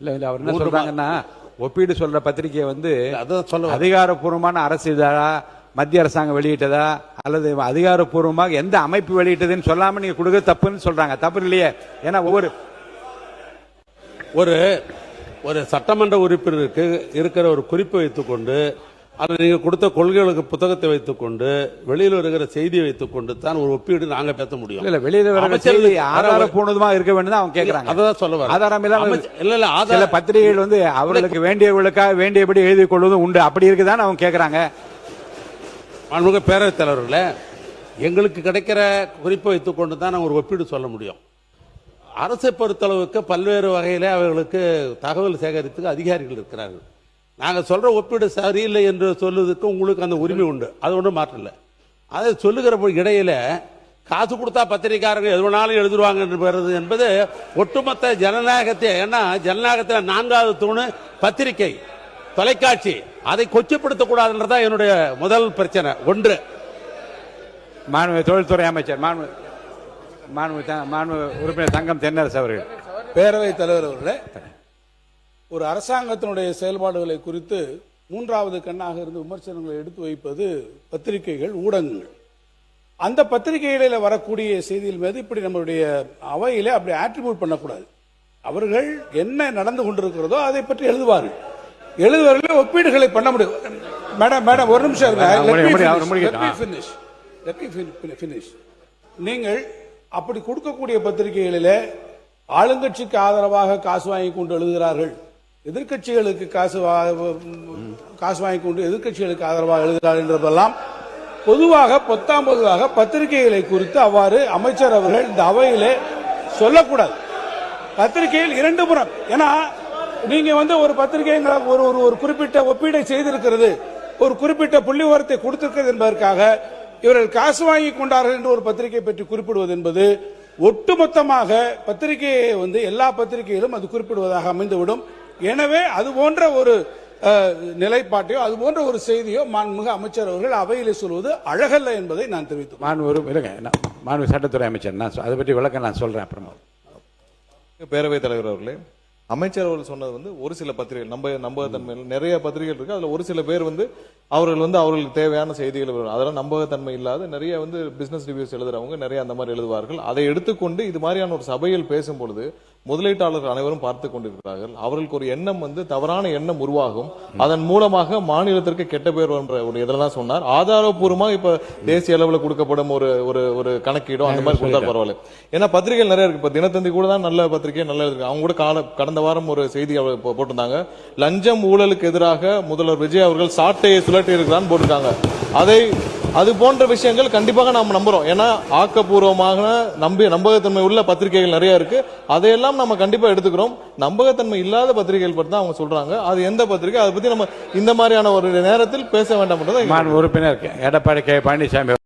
இல்ல அவர் என்ன சொல்றாங்கன்னா ஒப்பீடு சொல்ற பத்திரிகை வந்து அதிகாரப்பூர்வமான அரசு இதழா மத்திய அரசாங்கம் வெளியிட்டதா அல்லது அதிகாரப்பூர்வமாக எந்த அமைப்பு வெளியிட்டதுன்னு சொல்லாம நீங்க கொடுக்க தப்புன்னு சொல்றாங்க. தப்பு இல்லையே? ஏன்னா ஒரு சட்டமன்ற உறுப்பினருக்கு இருக்கிற ஒரு குறிப்பை வைத்துக்கொண்டு அல்லது நீங்க கொடுத்த கொள்கைகளுக்கு புத்தகத்தை வைத்துக்கொண்டு வெளியில் வருகிற செய்தியை வைத்துக்கொண்டு தான் ஒரு ஒப்பீடு நாங்க பேச முடியும். இல்ல வெளியில வர செய்தி ஆதாரப்பூர்வமா இருக்க வேண்டும் அவங்க கேக்குறாங்க. அதான் சொல்ல வரேன். ஆதாரம் இல்லாம இல்ல சில பத்திரிகைகள் வந்து அவர்களுக்கு வேண்டியவர்களுக்காக வேண்டியபடி எழுதி கொள்வதும் உண்டு. அப்படி இருக்குதான் அவங்க கேக்குறாங்க. மாண்புமிகு பேரவைத் தலைவர்களே, எங்களுக்கு கிடைக்கிற குறிப்பை வைத்துக்கொண்டு தான் நாங்கள் ஒரு ஒப்பீடு சொல்ல முடியும். அரசை பொறுத்தளவுக்கு பல்வேறு வகையிலே அவர்களுக்கு தகவல் சேகரித்துக்கு அதிகாரிகள் இருக்கிறார்கள். நாங்கள் சொல்ற ஒப்பீடு சரியில்லை என்று சொல்லுவதற்கு உங்களுக்கு அந்த உரிமை உண்டு, அது ஒன்றும் மாற்றல. அதை சொல்லுகிற இடையில காசு கொடுத்தா பத்திரிகைக்காரங்க எது வேணாலும் எழுதுவாங்க என்பது ஒட்டுமொத்த ஜனநாயகத்தை, ஏன்னா ஜனநாயகத்தில் 4வது தூணு பத்திரிகை, தொலைக்காட்சி, அதை கொச்சப்படுத்தக்கூடாதுன்றதா என்னுடைய முதல் பிரச்சனை. ஒன்று, மாண்புமிகு தொழில்துறை அமைச்சர் மாண்புமிகு உறுப்பினர் தங்கம் தென்னரசு அவர்கள். பேரவைத் தலைவர் அவர்களே, ஒரு அரசாங்கத்தினுடைய செயல்பாடுகளை குறித்து 3வது கண்ணாக இருந்து விமர்சனங்களை எடுத்து வைப்பது பத்திரிகைகள், ஊடகங்கள். அந்த பத்திரிகைகளில் வரக்கூடிய செய்திகள் மீது இப்படி நம்மளுடைய அவையிலே அப்படி ஆட்ரிபியூட் பண்ணக்கூடாது. அவர்கள் என்ன நடந்து கொண்டிருக்கிறதோ அதை பற்றி எழுதுவார்கள். எழுதுவதில் ஒப்பீடுகளை பண்ண முடியும். மேடம் ஒரு நிமிஷம், நீங்கள் அப்படி கொடுக்கக்கூடிய பத்திரிகைகளிலே ஆளுங்கட்சிக்கு ஆதரவாக காசு வாங்கி கொண்டு எழுதுகிறார்கள், எதிர்கட்சிகளுக்கு காசு வாங்கி கொண்டு எதிர்கட்சிகளுக்கு ஆதரவாக எழுதுகிறார்கள் என்றதெல்லாம் பொதுவாக பத்திரிகைகளை குறித்து அவ்வாறு அமைச்சர் அவர்கள் இந்த அவையிலே சொல்லக்கூடாது. பத்திரிகையில் 2 புறம், ஏன்னா நீங்க ஒரு பத்திரிகை ஒரு குறிப்பிட்ட ஒப்பீடை செய்திருக்கிறது, ஒரு குறிப்பிட்ட புள்ளி விவரத்தை கொடுத்திருக்கிறது என்பதற்காக இவர்கள் காசு வாங்கி கொண்டார்கள் என்று ஒரு பத்திரிகை பற்றி குறிப்பிடுவது என்பது ஒட்டுமொத்தமாக பத்திரிகையை எல்லா பத்திரிகையிலும் அது குறிப்பிடுவதாக அமைந்துவிடும். எனவே அது போன்ற ஒரு நிலைப்பாட்டையோ அது போன்ற ஒரு செய்தியோ மாண்புமிகு அமைச்சர் அவர்கள் அவையிலே சொல்வது அழகல்ல என்பதை நான் தெரிவித்தேன். மாண்புமிகு சட்டத்துறை அமைச்சர், நான் அதை பற்றி விளக்க நான் சொல்றேன் அப்புறமா. பேரவைத் தலைவர் அவர்களே, அமைச்சர் அவர்கள் சொன்னது ஒரு சில பத்திரிகைகள் நம்பகத்தன்மை நிறைய பத்திரிகைகள் இருக்கு. அதுல ஒரு சில பேர் அவர்கள் அவர்களுக்கு தேவையான செய்திகள் அதெல்லாம் நம்பகத்தன்மை இல்லாத நிறைய பிசினஸ் ரிவ்யூஸ் எழுதுறவங்க நிறைய அந்த மாதிரி எழுதுவார்கள். அதை எடுத்துக்கொண்டு இது மாதிரியான ஒரு சபையில் பேசும் பொழுது முதலீட்டாளர்கள் அனைவரும் பார்த்து கொண்டிருக்கிறார்கள். அவர்களுக்கு ஒரு எண்ணம் தவறான எண்ணம் உருவாகும். அதன் மூலமாக மாநிலத்திற்கு கெட்ட பேர் என்ற ஒரு இதெல்லாம் சொன்னார். ஆதாரப்பூர்வமாக இப்ப தேசிய அளவில் கொடுக்கப்படும் ஒரு கணக்கீடோ அந்த மாதிரி கொடுத்தா பரவாயில்ல. ஏன்னா பத்திரிகைகள் நிறைய இருக்கு. இப்ப தினத்தந்தி கூட தான் நல்ல பத்திரிகை நல்லா இருக்கு. அவங்க கூட கடந்த வாரம் ஒரு செய்தி போட்டிருந்தாங்க. லஞ்சம் ஊழலுக்கு எதிராக முதல்வர் விஜய் அவர்கள் சாட்டையை சுழட்டி இருக்கிறான்னு போட்டிருக்காங்க. அது போன்ற விஷயங்கள் கண்டிப்பாக நாம் நம்புறோம். ஏன்னா ஆக்கப்பூர்வமாக நம்பகத்தன்மை உள்ள பத்திரிகைகள் நிறைய இருக்கு. அதையெல்லாம் நம்ம கண்டிப்பா எடுத்துக்கிறோம். நம்பகத்தன்மை இல்லாத பத்திரிகைகள் பற்றி தான் அவங்க சொல்றாங்க. அது எந்த பத்திரிகை, அதை பத்தி நம்ம இந்த மாதிரியான ஒரு நேரத்தில் பேச வேண்டாம். உறுப்பினர் எடப்பாடி கே பழனிசாமி.